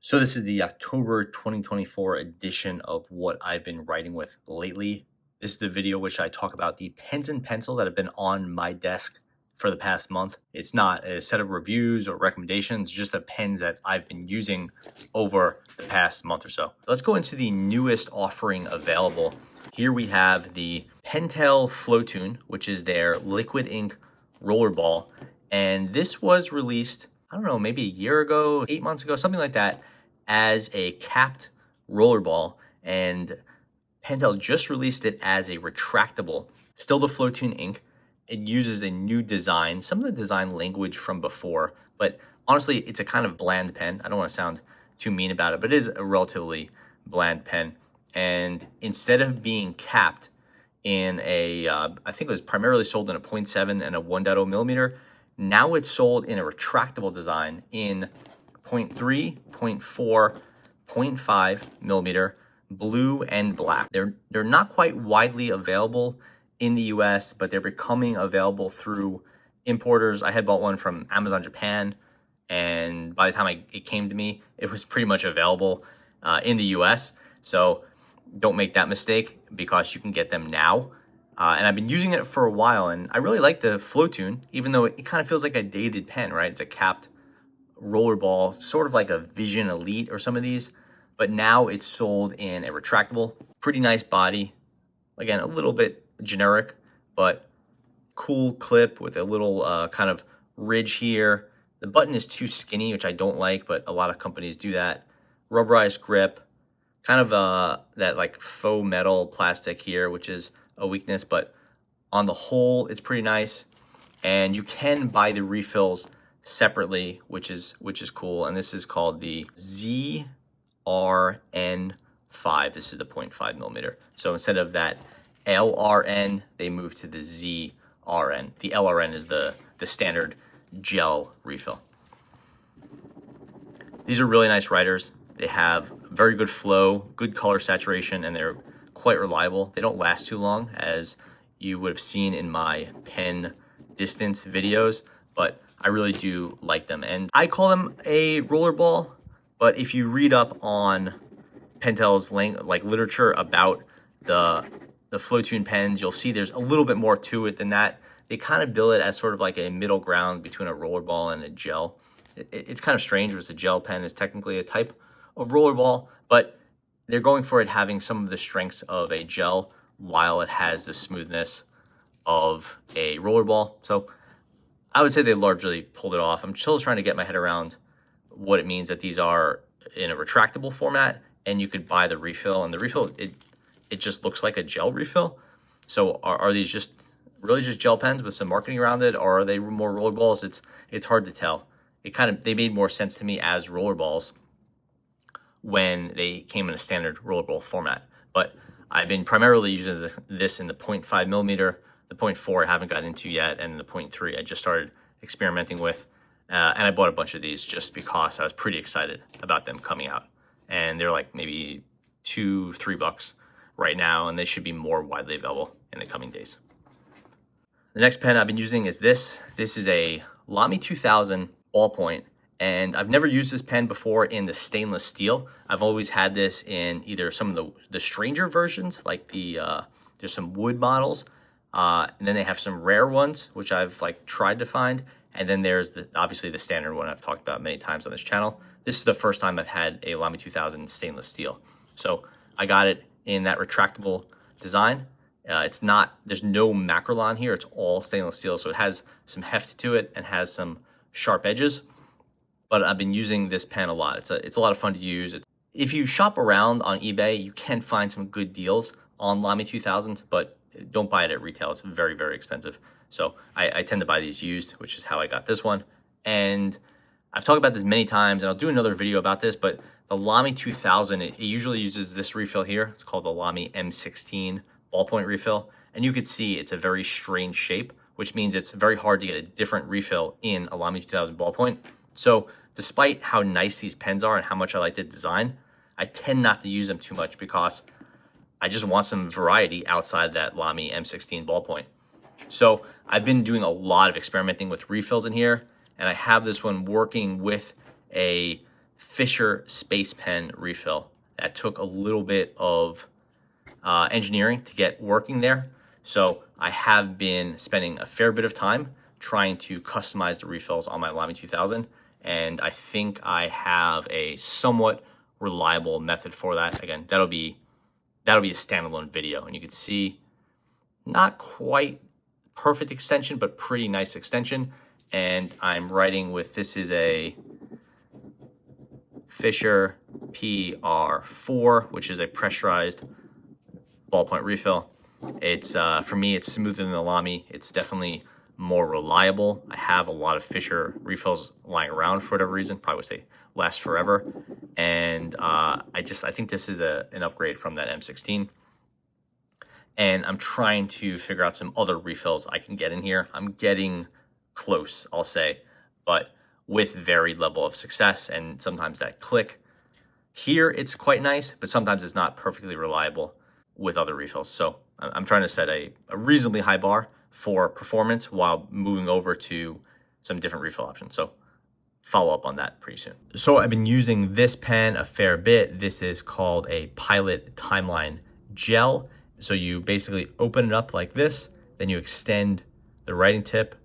So this is the October 2024 edition of what I've been writing with lately. This is the video which I talk about the pens and pencils that have been on my desk for the past month. It's not a set of reviews or recommendations, just the pens that I've been using over the past month or so. Let's go into the newest offering available. Here we have the Pentel Floatune, which is their liquid ink rollerball. And this was released, I don't know, maybe a year ago, 8 months ago, something like that, as a capped rollerball. And Pentel just released it as a retractable, still the Floatune ink. It uses a new design, some of the design language from before, but honestly, it's a kind of bland pen. I don't want to sound too mean about it, but it is a relatively bland pen. And instead of being capped in a, I think it was primarily sold in a 0.7 and a 1.0 millimeter, now it's sold in a retractable design in 0.3, 0.4, 0.5 millimeter, blue and black. They're not quite widely available in the US, but they're becoming available through importers. I had bought one from Amazon Japan, and by the time it came to me, it was pretty much available in the US. So don't make that mistake, because you can get them now. And I've been using it for a while, and I really like the Floatune, even though it kind of feels like a dated pen, right? It's a capped rollerball, sort of like a Vision Elite or some of these, but now it's sold in a retractable. Pretty nice body. Again, a little bit generic, but cool clip with a little kind of ridge here. The button is too skinny, which I don't like, but a lot of companies do that. Rubberized grip, kind of that like faux metal plastic here, which is a weakness, but on the whole, it's pretty nice. And you can buy the refills separately, which is cool. And this is called the ZRN5. This is the 0.5 millimeter. So instead of that LRN, they moved to the ZRN. The LRN is the standard gel refill. These are really nice writers. They have very good flow, good color saturation, and they're quite reliable. They don't last too long, as you would have seen in my pen distance videos, but I really do like them. And I call them a rollerball, but if you read up on Pentel's literature about the Floatune pens, you'll see there's a little bit more to it than that. They kind of bill it as sort of like a middle ground between a rollerball and a gel. It's kind of strange, because a gel pen is technically a type of rollerball, but they're going for it having some of the strengths of a gel while it has the smoothness of a rollerball. So I would say they largely pulled it off. I'm still trying to get my head around what it means that these are in a retractable format, and you could buy the refill, and the refill, it just looks like a gel refill. So are these just really just gel pens with some marketing around it, or are they more rollerballs? It's hard to tell. They made more sense to me as rollerballs when they came in a standard rollerball format. But I've been primarily using this in the 0.5 millimeter, the 0.4 I haven't gotten into yet, and the 0.3 I just started experimenting with. And I bought a bunch of these just because I was pretty excited about them coming out. And they're like maybe $2-3 right now, and they should be more widely available in the coming days. The next pen I've been using is this. This is a Lamy 2000 ballpoint. And I've never used this pen before in the stainless steel. I've always had this in either some of the stranger versions, like there's some wood models, and then they have some rare ones, which I've tried to find. And then there's obviously the standard one I've talked about many times on this channel. This is the first time I've had a Lamy 2000 stainless steel. So I got it in that retractable design. There's no macrolon here. It's all stainless steel. So it has some heft to it and has some sharp edges. But I've been using this pen a lot. It's a lot of fun to use. If you shop around on eBay, you can find some good deals on Lamy 2000s, but don't buy it at retail. It's very, very expensive. So I tend to buy these used, which is how I got this one. And I've talked about this many times, and I'll do another video about this, but the Lamy 2000, it usually uses this refill here. It's called the Lamy M16 ballpoint refill. And you could see it's a very strange shape, which means it's very hard to get a different refill in a Lamy 2000 ballpoint. So despite how nice these pens are and how much I like the design, I tend not to use them too much because I just want some variety outside that Lamy M16 ballpoint. So I've been doing a lot of experimenting with refills in here, and I have this one working with a Fisher Space Pen refill. That took a little bit of engineering to get working there. So I have been spending a fair bit of time trying to customize the refills on my Lamy 2000. And I think I have a somewhat reliable method for that. Again, that'll be a standalone video, and you can see not quite perfect extension, but pretty nice extension. And I'm writing with, this is a Fisher PR4, which is a pressurized ballpoint refill. It's for me, it's smoother than the Lamy. It's definitely more reliable. I have a lot of Fisher refills lying around for whatever reason, probably wish they last forever. And I think this is an upgrade from that M16. And I'm trying to figure out some other refills I can get in here. I'm getting close, I'll say, but with varied level of success and sometimes that click. Here it's quite nice, but sometimes it's not perfectly reliable with other refills. So I'm trying to set a reasonably high bar for performance while moving over to some different refill options. So follow up on that pretty soon. So I've been using this pen a fair bit. This is called a Pilot Timeline Gel. So you basically open it up like this, then you extend the writing tip,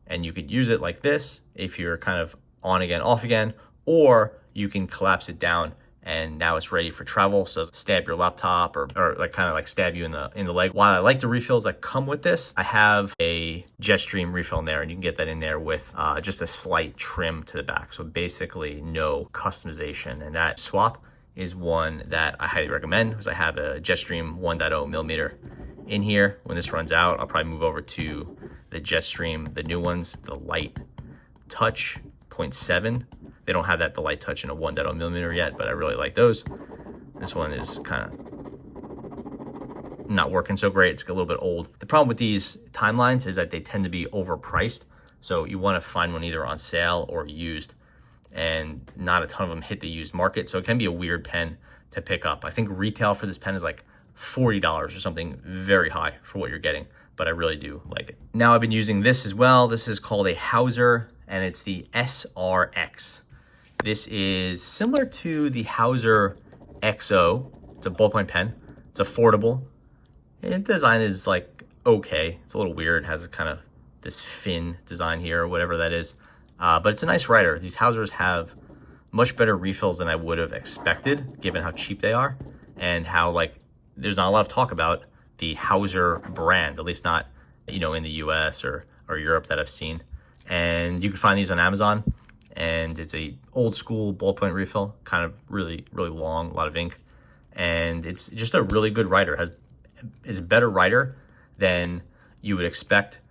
and you could use it like this if you're kind of on again, off again, or you can collapse it down and now it's ready for travel. So stab your laptop or like kind of like stab you in the leg. While I like the refills that come with this, I have a Jetstream refill in there, and you can get that in there with just a slight trim to the back. So basically no customization, and that swap is one that I highly recommend because I have a Jetstream 1.0 millimeter in here. When this runs out, I'll probably move over to the Jetstream, the new ones, the Light Touch 0.7. They don't have the Light Touch in a 1.0 millimeter yet, but I really like those. This one is kind of not working so great. It's a little bit old. The problem with these timelines is that they tend to be overpriced. So you want to find one either on sale or used, and not a ton of them hit the used market. So it can be a weird pen to pick up. I think retail for this pen is like $40 or something very high for what you're getting, but I really do like it. Now I've been using this as well. This is called a Hauser, and it's the SRX. This is similar to the Hauser XO. It's a ballpoint pen. It's affordable. The design is like okay. It's a little weird. It has kind of this fin design here or whatever that is. But it's a nice writer. These Hausers have much better refills than I would have expected, given how cheap they are and how there's not a lot of talk about the Hauser brand, at least not, in the US or Europe that I've seen. And you can find these on Amazon, and it's a old school ballpoint refill, kind of really, really long, a lot of ink. And it's just a really good writer. It's a better writer than you would expect,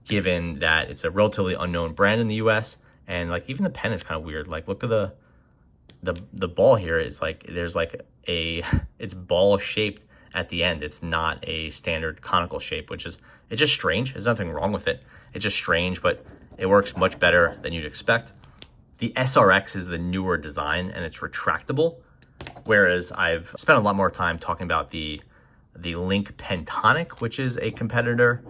given that it's a relatively unknown brand in the US. And even the pen is kind of weird. Look at the ball here is there's it's ball shaped at the end. It's not a standard conical shape, it's just strange. There's nothing wrong with it. It's just strange, but it works much better than you'd expect. The SRX is the newer design, and it's retractable, whereas I've spent a lot more time talking about the Link Pentonic, which is a competitor,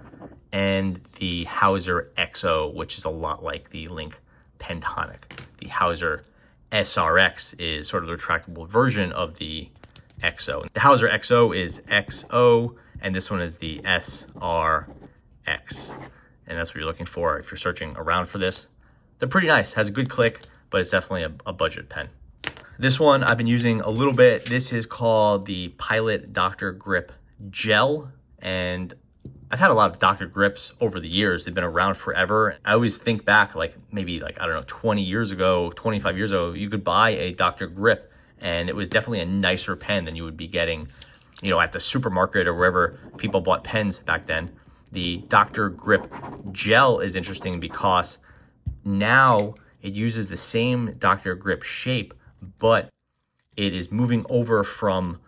and the Hauser XO, which is a lot like the Link Pentonic. The Hauser SRX is sort of the retractable version of the XO. The Hauser XO is XO, and this one is the SRX. And that's what you're looking for if you're searching around for this. They're pretty nice, has a good click, but it's definitely a budget pen. This one I've been using a little bit. This is called the Pilot Dr. Grip Gel, and I've had a lot of Dr. Grips over the years. They've been around forever. I always think back, maybe I don't know, 20 years ago, 25 years ago, you could buy a Dr. Grip, and it was definitely a nicer pen than you would be getting, at the supermarket or wherever people bought pens back then. The Dr. Grip Gel is interesting because now it uses the same Dr. Grip shape, but it is moving over from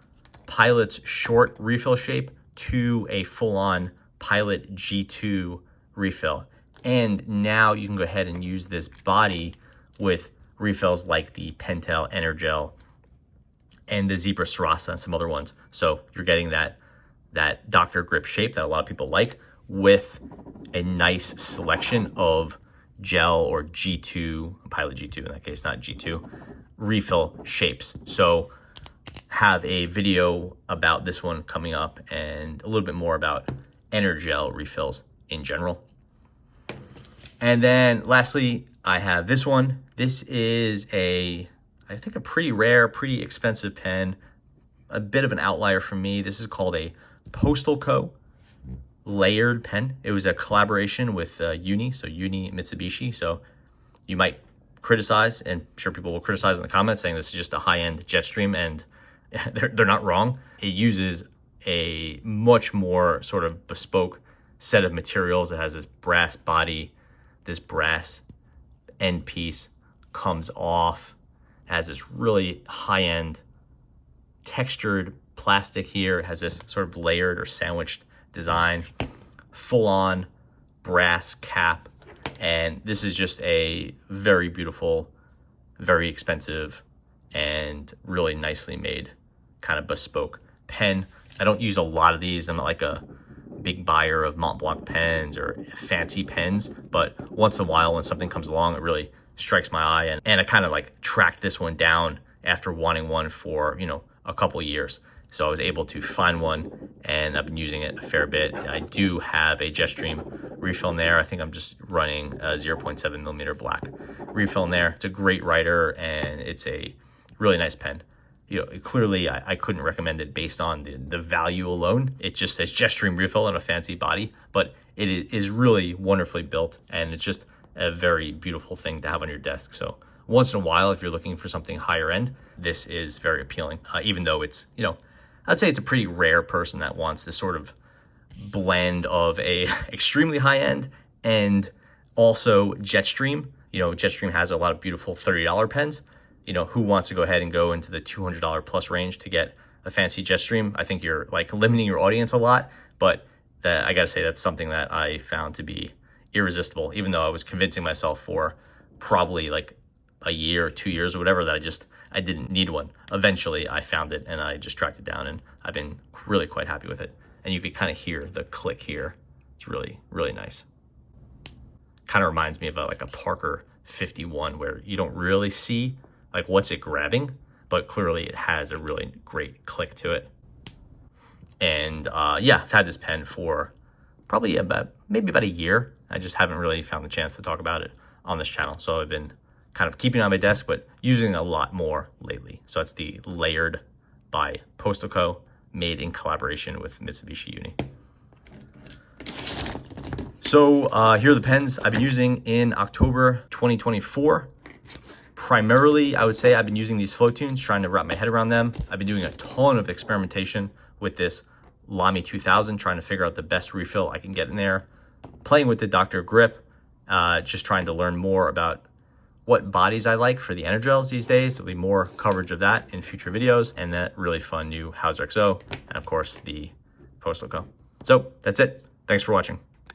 Pilot's short refill shape to a full-on Pilot G2 refill. And now you can go ahead and use this body with refills like the Pentel Energel and the Zebra Sarasa and some other ones. So you're getting that Dr. Grip shape that a lot of people like with a nice selection of gel or G2, Pilot G2 in that case, not G2, refill shapes. So have a video about this one coming up and a little bit more about Energel refills in general. And then lastly, I have this one. This is I think a pretty rare, pretty expensive pen, a bit of an outlier for me. This is called a Postalco Layered pen. It was a collaboration with Uni, so Uni Mitsubishi. So you might criticize, and I'm sure people will criticize in the comments saying this is just a high-end Jetstream, and they're not wrong. It uses a much more sort of bespoke set of materials. It has this brass body, this brass end piece comes off, has this really high-end textured plastic here. It has this sort of layered or sandwiched design, full-on brass cap, and this is just a very beautiful, very expensive, and really nicely made kind of bespoke pen. I don't use a lot of these. I'm not like a big buyer of Mont Blanc pens or fancy pens, but once in a while when something comes along, it really strikes my eye, and I kind of like tracked this one down after wanting one for, you know, a couple of years. So I was able to find one, and I've been using it a fair bit. I do have a Jetstream refill in there. I think I'm just running a 0.7 millimeter black refill in there. It's a great writer, and it's a really nice pen. You know, clearly I couldn't recommend it based on the value alone. It just says Jetstream refill and a fancy body, but it is really wonderfully built, and it's just a very beautiful thing to have on your desk. So once in a while, if you're looking for something higher end, this is very appealing, even though it's, you know, I'd say it's a pretty rare person that wants this sort of blend of a extremely high end and also Jetstream. You know, Jetstream has a lot of beautiful $30 pens. You know, who wants to go ahead and go into the $200 plus range to get a fancy Jetstream? I think you're like limiting your audience a lot, but I gotta say that's something that I found to be irresistible, even though I was convincing myself for probably like a year or 2 years or whatever that I didn't need one. Eventually I found it and I just tracked it down, and I've been really quite happy with it. And you can kind of hear the click here. It's really, really nice. Kind of reminds me of like a Parker 51 where you don't really see like what's it grabbing, but clearly it has a really great click to it. And yeah, I've had this pen for probably maybe about a year. I just haven't really found the chance to talk about it on this channel. So I've been kind of keeping it on my desk, but using a lot more lately. So that's the Layered by Postalco, made in collaboration with Mitsubishi Uni. So here are the pens I've been using in October 2024. Primarily, I would say I've been using these Floatunes, trying to wrap my head around them. I've been doing a ton of experimentation with this Lamy 2000, trying to figure out the best refill I can get in there. Playing with the Dr. Grip, just trying to learn more about what bodies I like for the Energels these days. There'll be more coverage of that in future videos, and that really fun new Hauser XO, and of course the Postalco. So that's it. Thanks for watching.